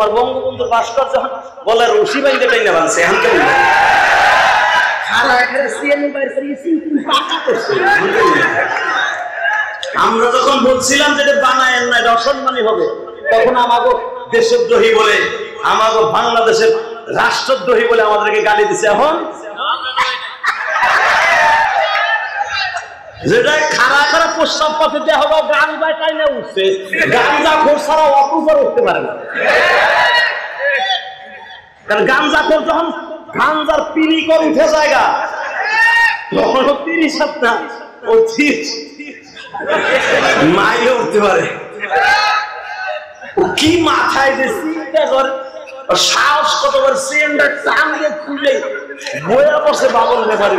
তোমার বঙ্গবন্ধুর ভাস্কর্য বলে রশি বাইন্দে টাইনা বানছে এখন কেন আমরা যখন বলছিলাম যে বানায়েন না, এটা অসম্মানী হবে, তখন আমাকে দেশদ্রোহী বলে, আমাকে বাংলাদেশের রাষ্ট্রদ্রোহী বলে আমাদেরকে গালি দিচ্ছে। এখন যেটা খারা খারা প্রস্তাব পথে দেওয়া হবে গান বাই টাইনে উঠছে, গাঞ্জাখোর ছাড়া অপুজোর উঠতে পারে না। কারণ গাঞ্জাখোর যখন গাঞ্জার পিড়ি করে উঠে জায়গা তখন 30 না ও 30 মাইলে উঠতে পারে। ও কি মাথায় যে চিন্তা করে, সাহস কতবার সিলিন্ডার টান দিয়ে খুলে বয়া বসে বাবল ব্যাপারে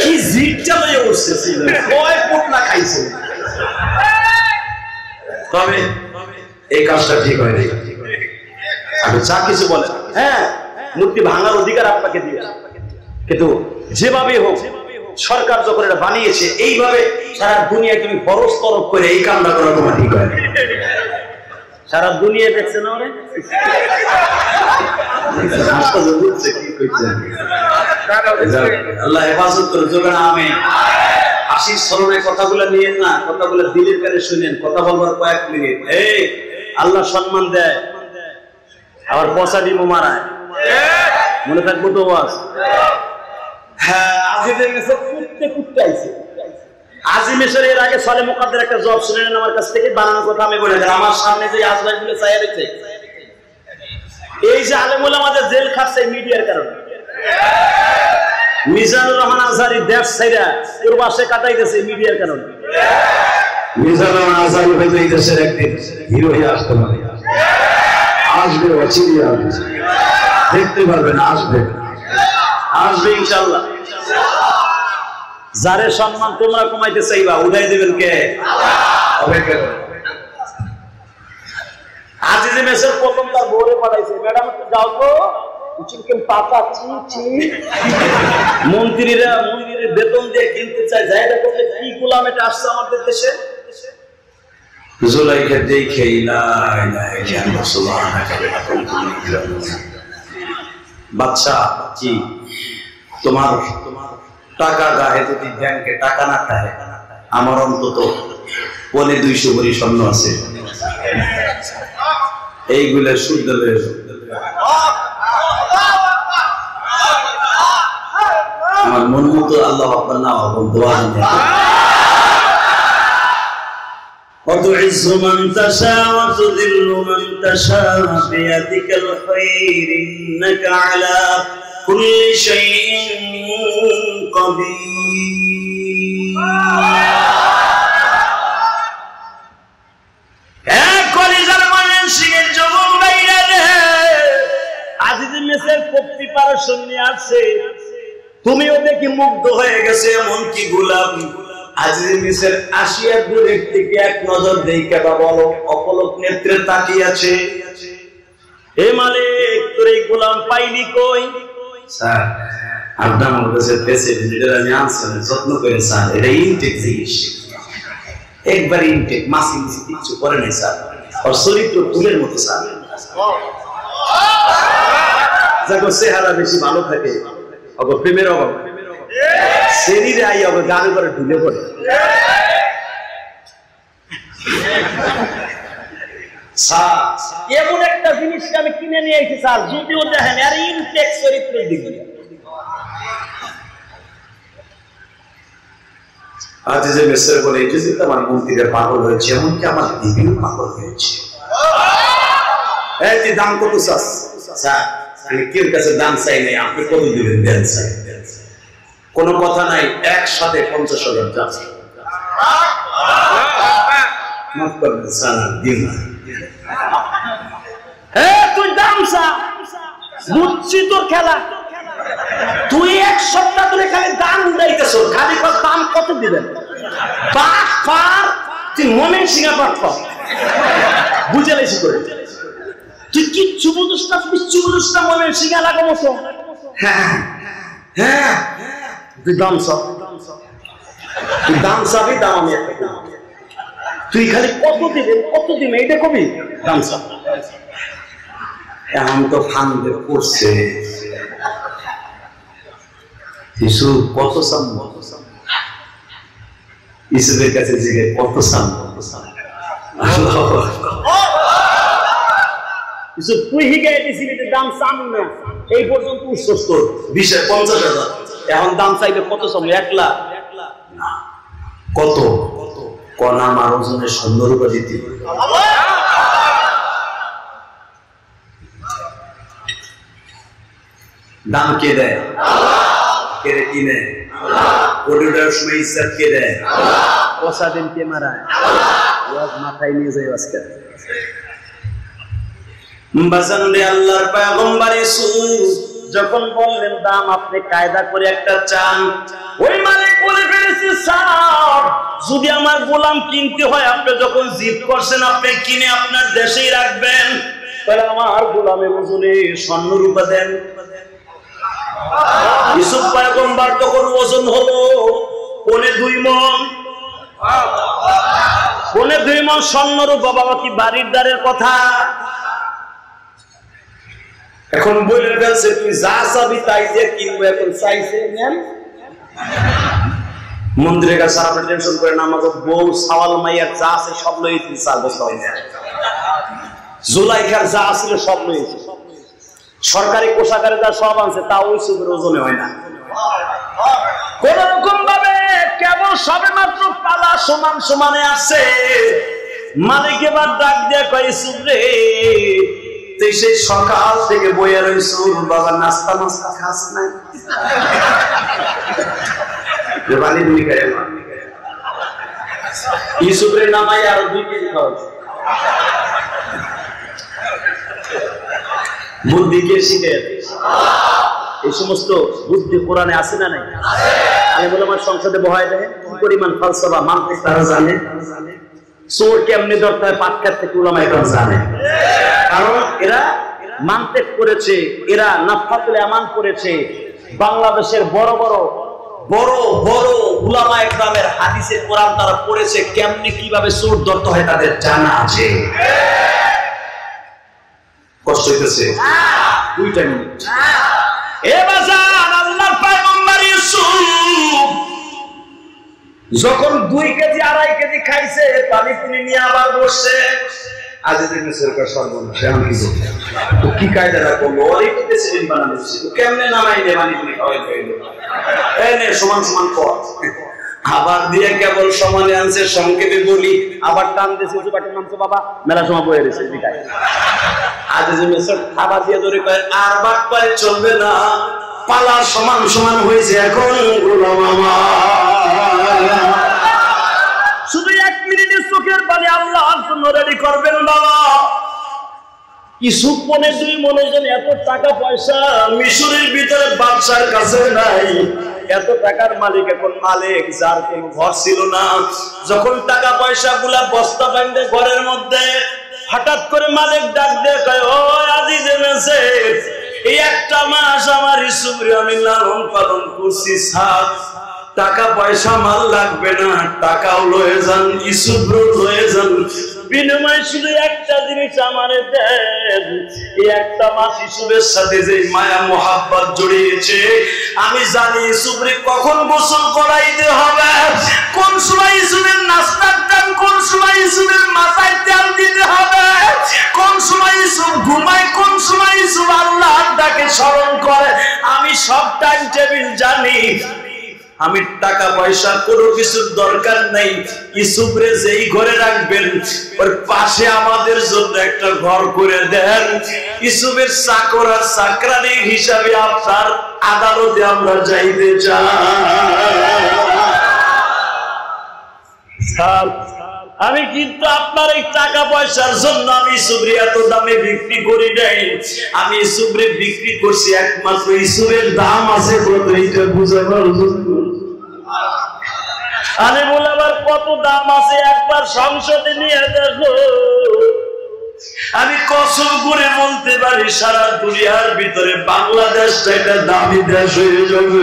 কি জিটটা লয়ে উঠছে, কয় পোটলা খাইছে। তবে এই কাজটা ঠিক হয় না। আমি যা কিছু বলে, হ্যাঁ মূর্তি ভাঙার অধিকার আপনাকে দিয়েছে, কিন্তু যেভাবে হোক সরকার যখন এটা বানিয়েছে এইভাবে সারা দুনিয়া তুমি ফরজ তরফ করে এই কামটা করা তোমার ঠিক হয়। সারা দুনিয়া দেখছে না ওরে, আল্লাহ হেফাজত করে যোগান। আমি হাসির স্মরণে কথাগুলো নিয়েন না, কথাগুলো দিলের কানে শুনেন, কথা বলবার কয়েক মিনিট। এই আল্লাহ সম্মান দেয়, আবার পচা ডিমও মারায়, মনে থাকবো তো বাস। হ্যাঁ আজিদের মেসে কুটতে কুটতে আইছে। আজিমেশের এর আগে সালে মুকাদ্দের একটা জব শুনেন আমার কাছ থেকে, বানানোর কথা আমি বলে দিলাম। আমার সামনে যে আজবাই গুলো চাইয়া রয়েছে, এই যে আলেমুল আমাদের জেল খাটছে মিডিয়ার কারণে। মিজানুর রহমান আজহারি দেশ ছাইরা প্রবাসে কাটাইতেছে মিডিয়ার কারণে। মিজানুর রহমান আজহারি হয়তো এই দেশের একদিন হিরো হয়ে আসতে পারে, আসবে, অচিরে আসবে, দেখতে পারবেন, আসবে, আসবে ইনশাআল্লাহ। যারে সম্মান তোমরা কমাইতে চাইবা উঠাই দেবেন কে? অপেক্ষা করো। আজিজে মেসের প্রথম তার বউরে পাঠাইছে, ম্যাডাম যাও তো চিকেন পাতা চি মন্ত্রীরা মন্দিরের বেতন দিয়ে কিনতে চায়, যাই দেখো কি গোলাম এটা আসছে আমাদের দেশে। জুলাইখা দেখে বাচ্চা কি তোমার টাকা গায়ে যদি ব্যাংকে টাকা না থাকে, আমার অন্তত পনে 200 ভরি স্বর্ণ আছে, এইগুলো শুদ্ধ হয়ে আমার মন মতো আল্লাহ আপনার নাম এবং দোয়া وتعز من تشاء وتذل من تشاء بيدك الخير إنك على كل شيء قدير কলিজার ময়মনসিংহের যুবক ভাইরা রে, আজিজ মেসের 50% নিয়ে আসছে, তুমিও দেখি মুগ্ধ হয়ে গেছে এমন কি গোলাম। আজিজ মিসের আসিয়া দূরের থেকে এক নজর দেখে বা বলো অপলক নেত্রে তাকিয়ে আছে, এ মালিক তোর এই গোলাম পাইলি কই? স্যার আপনার আমার কাছে প্রেসিডেন্ট যেটা আমি আনছেন যত্ন করে স্যার, এটা ইনটেক জিনিস, একবার ইনটেক, মাসি মাসি কিছু করে নাই স্যার, ওর চরিত্র ফুলের মতো স্যার, যাকে চেহারা বেশি ভালো থাকে ওকে প্রেমের অভাব, শরীরে আই হবে গানে করে ঢুলে পড়ে। এমন একটা জিনিসকে আমি কিনে নিয়ে এসেছি স্যার, যদিও দেখেন আর ইনটেক চরিত্রের দিকে। আজ যে মেসের বলে এই যে আমার মন্ত্রীরা পাগল হয়েছে, এমনকি আমার দিদিও পাগল হয়েছে। এই যে দাম কত চাস? স্যার আমি কেউ কাছে দাম চাই নাই, আপনি কত দিবেন দেন চাই, কোনো কথা নাই, একসাথে 50,000 যাচ্ছে। মাফ করবেন স্যার, দিন না। তুই দাম চা, বুঝছি তোর খেলা, তুই 1 সপ্তাহ ধরে খালি দাম উঠাইতেছ, খালি দাম কত দিবেন? তুই ময়মনসিংহে পাঠ কর, বুঝে লেছি করে, তুই কিচ্ছু বুঝিস না, কিচ্ছু বুঝিস না, ময়মনসিংহে লাগো মতো। হ্যাঁ হ্যাঁ তুই দাম চাপ, তুই দাম চাবি, দাম আমি একটা, তুই খালি কত দিবেন কত দিবে এইটা কবি, দাম চাপ। এখন তো ফান্দে পড়ছে ইসু কত সাম ইসুদের কাছে জিজ্ঞেস কত সাম ইসু তুই হিগাই দিছিলি দাম চাম না এই পর্যন্ত উচ্চস্ত 20,000-50,000 এখন দাম চাইবে কত সাম 1 লাখ না কত কনা মানুষজনের সুন্দর রূপে দিতে দাম কে দেয় কে কিনে কোটিটার সময় ইচ্ছা কে দেয় পয়সা দিন কে মারায় মাথায় নিয়ে যায় আজকে বাজানরে আল্লাহর পয়গম্বর ইউসুফ যখন বললেন দাম আপনি কায়দা করে একটা চান ওই মালিক বলে ফেলেছে স্যার যদি আমার গোলাম কিনতে হয় আপনি যখন জিদ করছেন আপনি কিনে আপনার দেশেই রাখবেন তাহলে আমার গোলামের ওজনে স্বর্ণ রূপা দেন ইউসুফ পয়গম্বর তখন ওজন হলো 2.5 মণ 2.5 মণ স্বর্ণ রূপা বাবা কি বাড়ির দ্বারের কথা এখন বলে ফেলছে তুই যা চাবি তাই যে কিনবো এখন চাইছে নেন মন্দিরের কাছে আপনি টেনশন করেন আমাকে বউ সাওয়াল মাইয়ার যা আছে সব লইছি 4 বছর হয়ে যায় জুলাইখার যা ছিল সব লইছি সরকারি কোষাগারে যা সব আছে তা ওই সুদের ওজনে হয় না কোন রকম ভাবে কেবল সবে মাত্র পালা সমান সমানে আছে মালিক এবার ডাক দিয়ে কয় ইউসুফ রে তুই সেই সকাল থেকে বইয়া রইছ বাবা নাস্তা মাস্তা খাস নাই পানি দুই খাই ইউসুফের নামাই আরো 2 কেজি খাওয়া বুদ্ধি কে শিখে এই সমস্ত বুদ্ধি কোরআনে আছে না নাই আমি বলে আমার সংসদে বহায় দেয় কি পরিমাণ ফালসাফা মানতে তারা জানে চোর কেমনি ধরতে হয় পাটকার থেকে উলামা একরাম জানে কারণ এরা মানতেক করেছে এরা নাফাতুল আমান করেছে বাংলাদেশের বড় বড় উলামা একরামের হাদিসে কোরআন তারা পড়েছে কেমনি কিভাবে চোর ধরতে হয় তাদের জানা আছে কষ্ট হইতেছে 2 মিনিট এ বাজান আল্লাহর পয়গম্বর ইউসুফ যখন 2 কেজি 2.5 কেজি খাইছে পানি পুনি নিয়ে আবার বসছে আজিজের সরকার সর্বনাশ আমি কি বলবো তো কি কায়দা রাখবো ওরই তো প্রেসিডেন্ট বানানো ছিল কেমনে নামাই দে পানি পুনি খাওয়াই খাইলো এই নে সমান সমান কর আবার দিয়ে কেবল সমানে আনছে সংক্ষেপে বলি আবার টান দিয়েছে সুপাটের নাম তো বাবা মেলা সময় বয়ে রয়েছে বিকায় আজিজের মেসর খাবার দিয়ে ধরে কয় আর বাদ পারে চলবে না পালা সমান সমান হয়েছে এখন গোলাম আমার শুধু 1 মিনিটের চোখের পানি আল্লাহর জন্য রেডি করবেন বাবা ইউসুফ মনে 2 মনোজন এত টাকা পয়সা মিশরের ভিতরে বাদশার কাছে নাই এত টাকার মালিক এখন মালিক যার কোনো ঘর ছিল না যখন টাকা পয়সা গুলা বস্তা বাঁধে ঘরের মধ্যে হঠাৎ করে মালিক ডাক দিয়ে কয় ও আজিজে মেসে এই একটা মাস আমার ইউসুফরে আমি লালন পালন করছি সাথ টাকা পয়সা মাল লাগবে না টাকাও লয়ে যান ইউসুফরে লয়ে যান বিনিময় শুধু একটা জিনিস আমারে দেন এই একটা মাস ইউসুফের সাথে যে মায়া মোহাব্বত জড়িয়েছে আমি জানি ইউসুফরে কখন গোসল করাইতে হবে কোন সময় ইউসুফের নাস্তার টাইম কোন সময় ইউসুফের মাথায় তেল দিতে হবে কোন সময় ইউসুফ ঘুমায় কোন সময় ইউসুফ আল্লাহর ডাকে স্মরণ করে আমি সব টাইম টেবিল জানি আমি টাকা পয়সা কোনো কিছুর দরকার নাই ইউসুফরে যেই ঘরে রাখবেন ওর পাশে আমাদের জন্য একটা ঘর করে দেন ইউসুফের চাকর আর চাকরানি হিসাবে আপনার আদালতে আমরা যাইতে চাই আমি কিন্তু আপনার এই টাকা পয়সার জন্য আমি ইউসুফরে এত দামে বিক্রি করি নাই আমি ইউসুফরে বিক্রি করছি একমাত্র ইউসুফের দাম আছে কত এটা বুঝাবার জন্য আমি বলে আবার কত দাম আছে একবার সংসদে নিয়ে দেখো আমি কসম করে বলতে পারি সারা দুনিয়ার ভিতরে বাংলাদেশটা একটা দামি দেশ হয়ে যাবে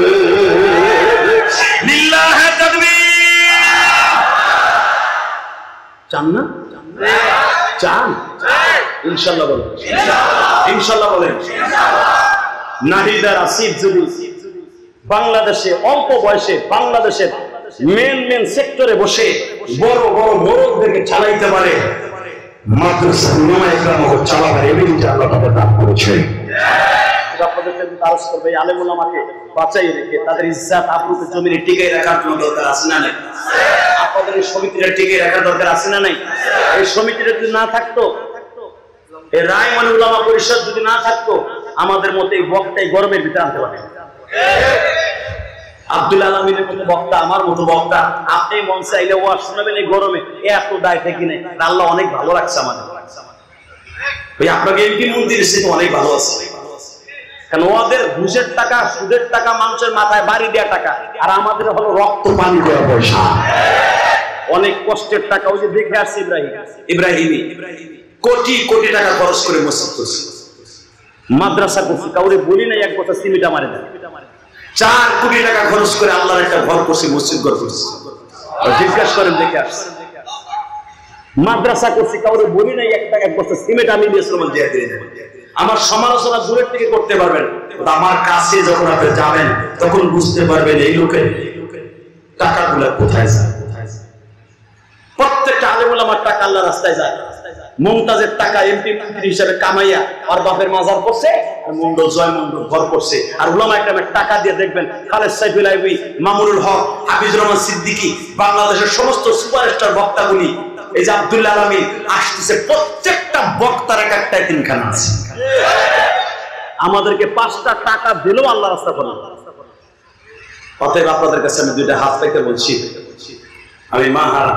লিল্লাহি তাকবীর চান না চান ইনশাআল্লাহ বলো ইনশাআল্লাহ বলেন। নাহিদার আসিফ যদি বাংলাদেশে অল্প বয়সে বাংলাদেশের মেন সেক্টরে বসে বড় বড় মোড়কদেরকে চালাইতে পারে, মাদ্রাসা উলামায়ে কেরাম চালাবার এবিলিটি আল্লাহ তাদের দান করেছে। আপনাদের কাছে আরজ করবে এই আলেম উলামাকে বাঁচাই রেখে তাদের ইজ্জত আবরুকে জমিনে টিকিয়ে রাখার জন্য দরকার আছে না নাই? আপনাদের এই সমিতিটা টিকিয়ে রাখার দরকার আছে না নাই? এই সমিতিটা যদি না থাকতো, এই রায় মানে উলামা পরিষদ যদি না থাকতো, আমাদের মতো এই বক্তা এই গরমের ভিতরে আনতে পারে। আব্দুল আলমিনের মতো বক্তা, আমার মতো বক্তা, আপনি মন চাইলে ওয়াজ শোনাবেন এই গরমে, এত দায় থেকে নেই। আল্লাহ অনেক ভালো লাগছে আমাদের। ওই আপনাকে এমপি মন্দির সে অনেক ভালো আছে, কারণ ওদের ঘুষের টাকা সুদের টাকা মানুষের মাথায় বাড়ি দেওয়া টাকা, আর আমাদের হলো রক্ত পানি দেওয়া পয়সা, অনেক কষ্টের টাকা। ওই যে দেখে আসছে ইব্রাহিমি কোটি কোটি টাকা খরচ করে মসজিদ করছে, মাদ্রাসা করছে, কাউরে বলি নাই এক কথা সিমিটা মারে না। 4 কোটি টাকা খরচ করে আল্লাহর একটা ঘর করছে, মসজিদ ঘর করছে। জিজ্ঞাসা করেন দেখে আসছে, মাদ্রাসা করছে, কাউরে বলি নাই এক বছর সিমেন্ট আমি দিয়েছিলাম দিয়ে দিয়ে। আমার সমালোচনা দূরের থেকে করতে পারবেন, আমার কাছে যখন আপনি যাবেন তখন বুঝতে পারবেন এই লোকের টাকাগুলো কোথায় যায়। প্রত্যেকটা আলেম ওলামার টাকা আল্লাহর রাস্তায় যায়। মুমতাজের টাকা এমপি মন্ত্রী হিসেবে কামাইয়া আর বাপের মাজার করছে, আর মন্ডল জয় মন্ডল ঘর করছে। আর উলামা একরামের টাকা দিয়ে দেখবেন খালেদ সাইফুল আইবি, মামুনুল হক, হাফিজুর রহমান সিদ্দিকী, বাংলাদেশের সমস্ত সুপারস্টার বক্তাগুলি, এই যে আব্দুল আলমী আসতেছে, প্রত্যেকটা বক্তার এক একটা তিনখানা আছে। আমাদেরকে 5টা টাকা দিলেও আল্লাহ রাস্তা করেন। অতএব আপনাদের কাছে আমি 2টা হাত পেতে বলছি, আমি মাহারা,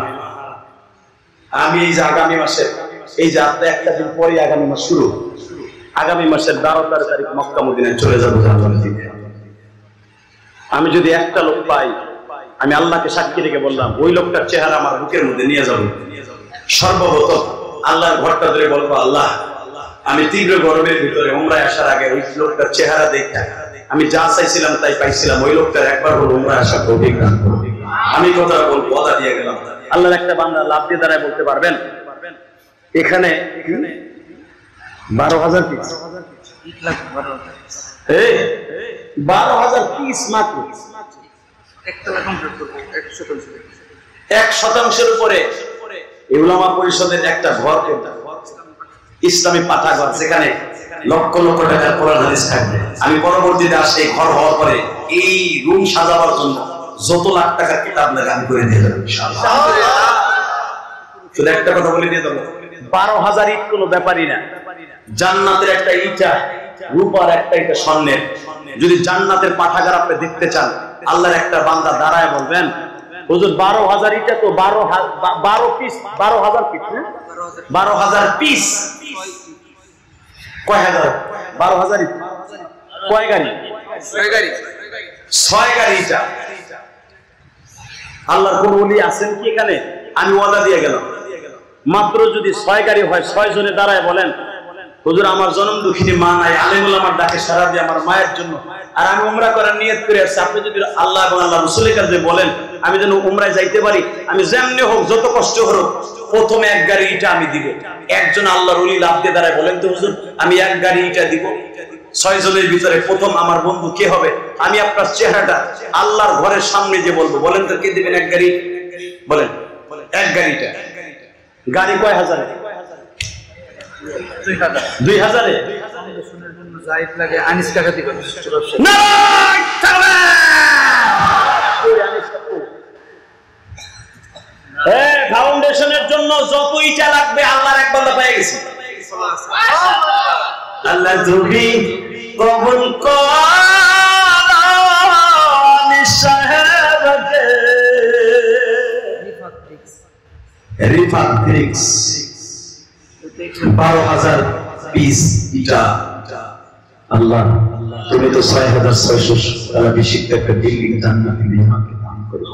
আমি এই যে আগামী মাসের এই যে আপনি একটা দিন পরে আগামী মাস শুরু, আগামী মাসের 12 তারিখ মক্কা মদিনায় চলে যাবো। আমি যদি একটা লোক পাই, আমি আল্লাহকে সাক্ষী রেখে বললাম, ওই লোকটার চেহারা আমার বুকের মধ্যে নিয়ে যাবো। সর্বপ্রথম আল্লাহর ঘরটা ধরে বলবো, আল্লাহ আমি তীব্র গরমের ভিতরে উমরায় আসার আগে ওই লোকটার চেহারা দেখে আমি যা চাইছিলাম তাই পাইছিলাম, ওই লোকটার একবার হলো উমরায় আসার তৌফিক দান করো। আমি কথা বলবো, ওয়াদা দিয়ে গেলাম। আল্লাহর একটা বান্দা লাভ দিয়ে দাঁড়ায় বলতে পারবেন, এখানে 12,000 পিস, 12,000 পিস মাত্র, 1% উপরে উলামা পরিষদের একটা ঘর, ইসলামী পাঠাগার, যেখানে লক্ষ লক্ষ টাকার কোরআন হাদিস থাকবে। আমি পরবর্তীতে আসে ঘর হওয়ার পরে এই রুম সাজাবার জন্য যত লাখ টাকার কিতাব দান করে দিয়ে দেবো ইনশাআল্লাহ। শুধু একটা কথা বলে দিয়ে দেবো, 12,000 ইট কোনো ব্যাপারই না। জান্নাতের একটা ইটা রূপার, একটা ইটা স্বর্ণের। যদি জান্নাতের পাঠাগার আপনি দেখতে চান, আল্লাহর একটা বান্দা দাঁড়ায় বলবেন, হুজুর 12,000 ইটা তো 12 পিস, 12,000 পিস না, 12,000 পিস কয় হাজার, 12,000 ইট কয় গাড়ি, 6 গাড়ি ইটা। আল্লাহর কোন ওলি আছেন কি এখানে? আমি ওয়াদা দিয়ে গেলাম, মাত্র যদি 6 গাড়ি হয়, 6 জনে দাঁড়ায় বলেন, হুজুর আমার জনম দুঃখিনী মা নাই, আলেম ওলামার ডাকে সাড়া দিয়ে আমার মায়ের জন্য, আর আমি উমরা করার নিয়ত করে আসছি, আপনি যদি আল্লাহ এবং আল্লাহ রাসূলের কাছে বলেন আমি যেন উমরায় যাইতে পারি, আমি যেমনি হোক যত কষ্ট হোক প্রথমে 1 গাড়ি ইটা আমি দিব। একজন আল্লাহর ওলি লাভ দিয়ে দাঁড়ায় বলেন তো, হুজুর আমি 1 গাড়ি ইটা দিব। 6 জনের ভিতরে প্রথম আমার বন্ধু কে হবে? আমি আপনার চেহারাটা আল্লাহর ঘরের সামনে যে বলবো, বলেন তো কে দিবেন 1 গাড়ি? বলেন 1 গাড়িটা। গাড়ি কয় হাজারে? 2,000 এ ফাউন্ডেশনের জন্য জায়েদ লাগে, আনিস কাকা দিবেন। নারায়ে তাকবীর। ফাউন্ডেশনের জন্য যত ইটা লাগবে আল্লাহর এক বান্দা পেয়ে গেছে। আল্লাহ তুমি কবুল করো সাহেবকে রিফাত ব্রিক্স 12,000 পিস ইটা। আল্লাহ তুমি তো 6,600 বেশি একটা বিল্ডিং জান্নাতে নির্মাণকে দান করো।